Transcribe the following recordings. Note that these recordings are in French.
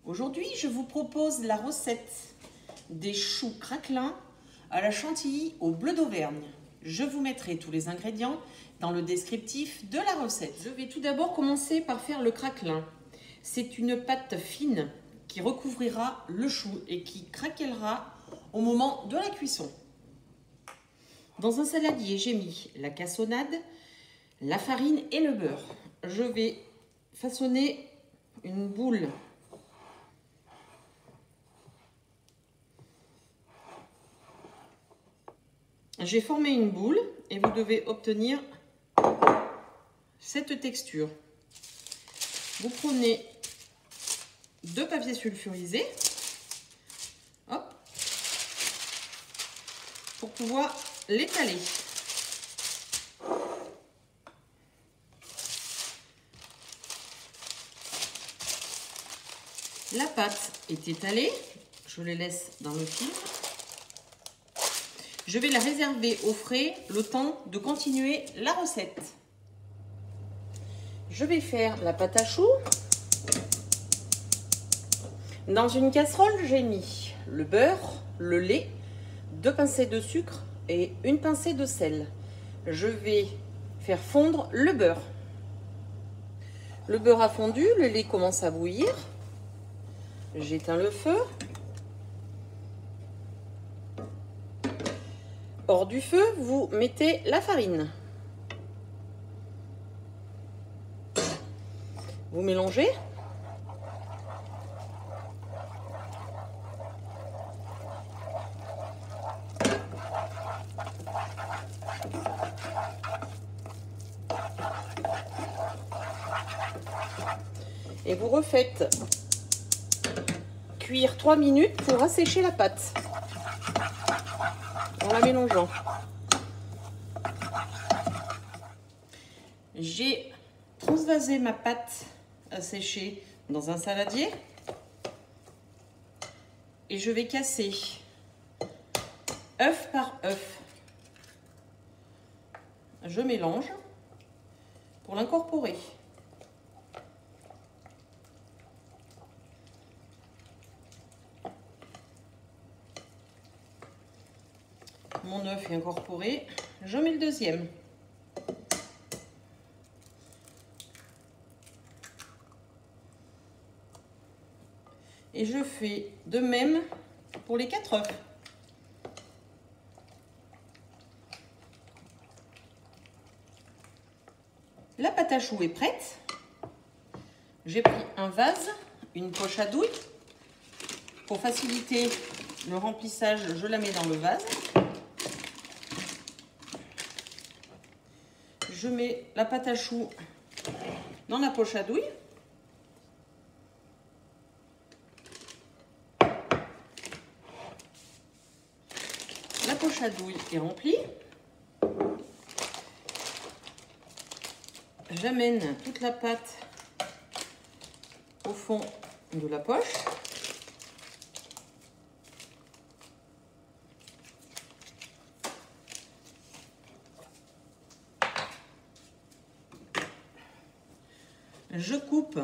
Aujourd'hui, je vous propose la recette des choux craquelins à la chantilly au bleu d'Auvergne. Je vous mettrai tous les ingrédients dans le descriptif de la recette. Je vais tout d'abord commencer par faire le craquelin. C'est une pâte fine qui recouvrira le chou et qui craquellera au moment de la cuisson. Dans un saladier, j'ai mis la cassonade, la farine et le beurre. Je vais façonner une boule J'ai formé une boule et vous devez obtenir cette texture. Vous prenez 2 papiers sulfurisés, hop, pour pouvoir l'étaler. La pâte est étalée, je les laisse dans le film. Je vais la réserver au frais le temps de continuer la recette. Je vais faire la pâte à choux. Dans une casserole, j'ai mis le beurre, le lait, 2 pincées de sucre et 1 pincée de sel. Je vais faire fondre le beurre. Le beurre a fondu, le lait commence à bouillir. J'éteins le feu. Hors du feu, vous mettez la farine. Vous mélangez. Et vous refaites cuire 3 minutes pour assécher la pâte en la mélangeant. J'ai transvasé ma pâte asséchée dans un saladier et je vais casser œuf par œuf. Je mélange pour l'incorporer. Mon œuf est incorporé, je mets le deuxième. Et je fais de même pour les 4 œufs. La pâte à choux est prête. J'ai pris un vase, une poche à douille. Pour faciliter le remplissage, je la mets dans le vase. Je mets la pâte à choux dans la poche à douille. La poche à douille est remplie. J'amène toute la pâte au fond de la poche. Je coupe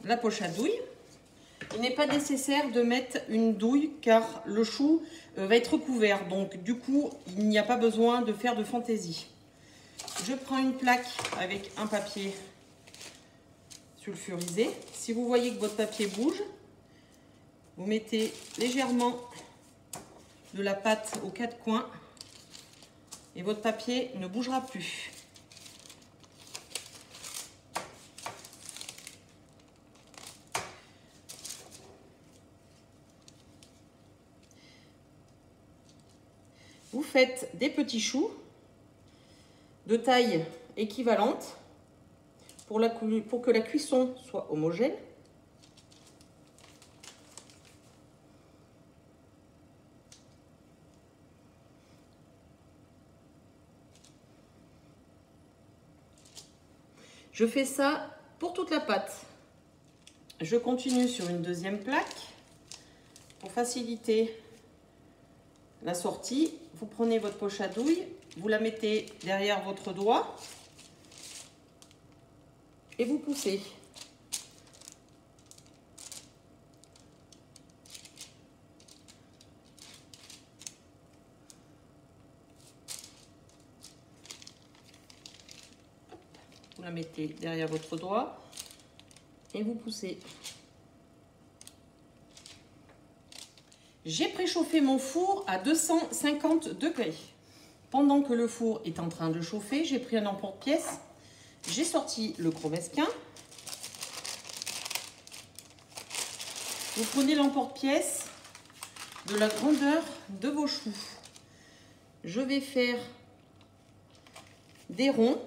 la poche à douille. Il n'est pas nécessaire de mettre une douille car le chou va être recouvert. Donc du coup, il n'y a pas besoin de faire de fantaisie. Je prends une plaque avec un papier sulfurisé. Si vous voyez que votre papier bouge, vous mettez légèrement de la pâte aux 4 coins et votre papier ne bougera plus. Vous faites des petits choux de taille équivalente pour que la cuisson soit homogène. Je fais ça pour toute la pâte. Je continue sur une deuxième plaque pour faciliter la sortie. Vous prenez votre poche à douille, vous la mettez derrière votre doigt et vous poussez. Vous la mettez derrière votre doigt et vous poussez. J'ai préchauffé mon four à 250 degrés. Pendant que le four est en train de chauffer, j'ai pris un emporte-pièce. J'ai sorti le gros mesquin. Vous prenez l'emporte-pièce de la grandeur de vos choux. Je vais faire des ronds.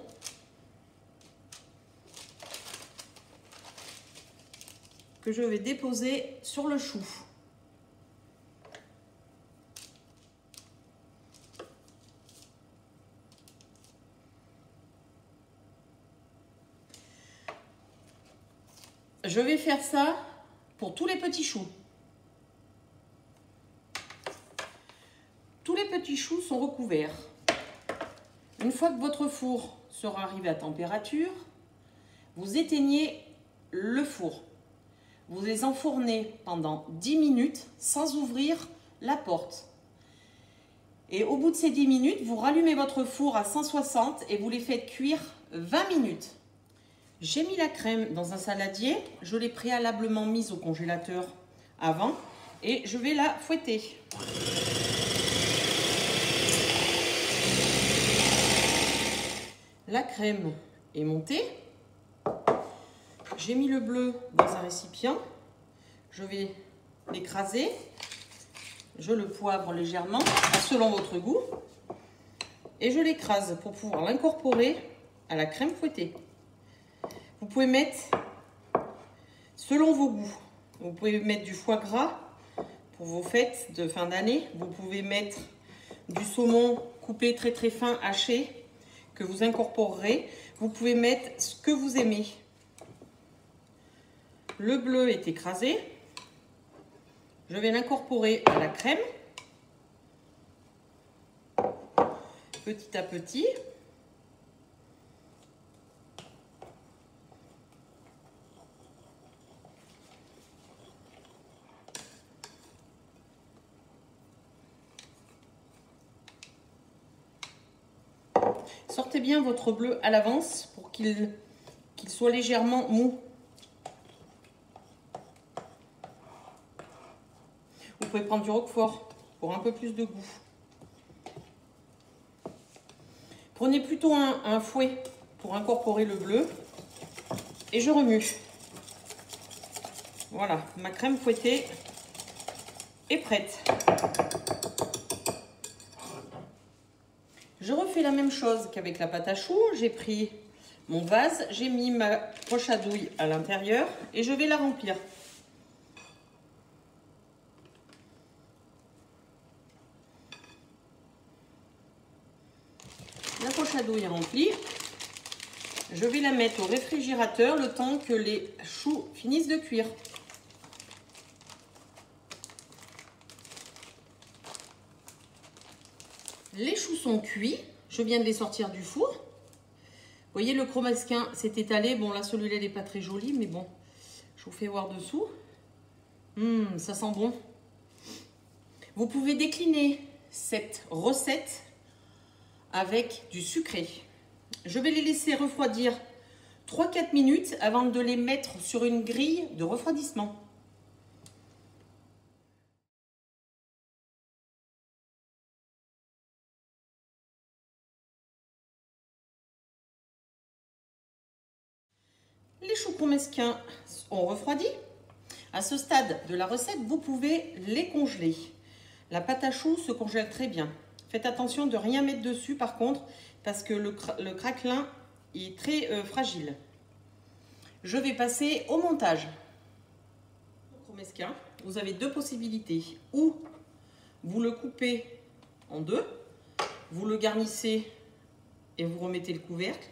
Que je vais déposer sur le chou. Je vais faire ça pour tous les petits choux. Tous les petits choux sont recouverts. Une fois que votre four sera arrivé à température, vous éteignez le four. Vous les enfournez pendant 10 minutes sans ouvrir la porte. Et au bout de ces 10 minutes, vous rallumez votre four à 160 et vous les faites cuire 20 minutes. J'ai mis la crème dans un saladier. Je l'ai préalablement mise au congélateur avant et je vais la fouetter. La crème est montée. J'ai mis le bleu dans un récipient. Je vais l'écraser. Je le poivre légèrement, selon votre goût. Et je l'écrase pour pouvoir l'incorporer à la crème fouettée. Vous pouvez mettre selon vos goûts. Vous pouvez mettre du foie gras pour vos fêtes de fin d'année. Vous pouvez mettre du saumon coupé très très fin, haché, que vous incorporerez. Vous pouvez mettre ce que vous aimez. Le bleu est écrasé. Je vais l'incorporer à la crème. Petit à petit. Sortez bien votre bleu à l'avance pour qu'il soit légèrement mou. Vous pouvez prendre du roquefort pour un peu plus de goût. Prenez plutôt un fouet pour incorporer le bleu et je remue. Voilà, ma crème fouettée est prête. Je refais la même chose qu'avec la pâte à choux. J'ai pris mon vase, j'ai mis ma poche à douille à l'intérieur et je vais la remplir. La poche à douille est remplie. Je vais la mettre au réfrigérateur le temps que les choux finissent de cuire. Les choux sont cuits. Je viens de les sortir du four. Vous voyez, le gros mesquin s'est étalé. Bon, là, celui-là, il n'est pas très joli, mais bon, je vous fais voir dessous. Ça sent bon. Vous pouvez décliner cette recette avec du sucré. Je vais les laisser refroidir 3-4 minutes avant de les mettre sur une grille de refroidissement. Les choux mesquins ont refroidi. À ce stade de la recette, vous pouvez les congeler. La pâte à choux se congèle très bien. Faites attention de ne rien mettre dessus par contre, parce que le craquelin est très fragile. Je vais passer au montage. Pour mesquin, vous avez deux possibilités. Ou vous le coupez en deux, vous le garnissez et vous remettez le couvercle,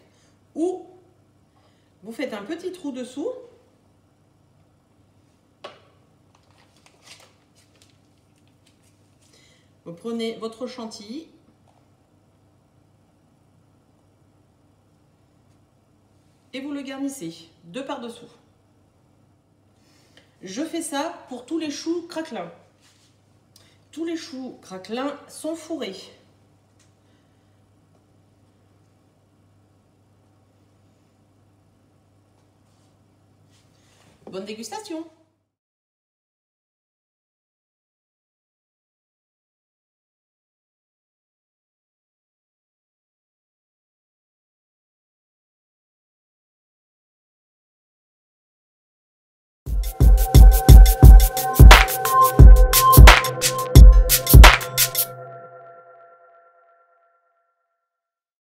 ou vous faites un petit trou dessous. Vous prenez votre chantilly. Et vous le garnissez deux par-dessous. Je fais ça pour tous les choux craquelins. Tous les choux craquelins sont fourrés. Bonne dégustation!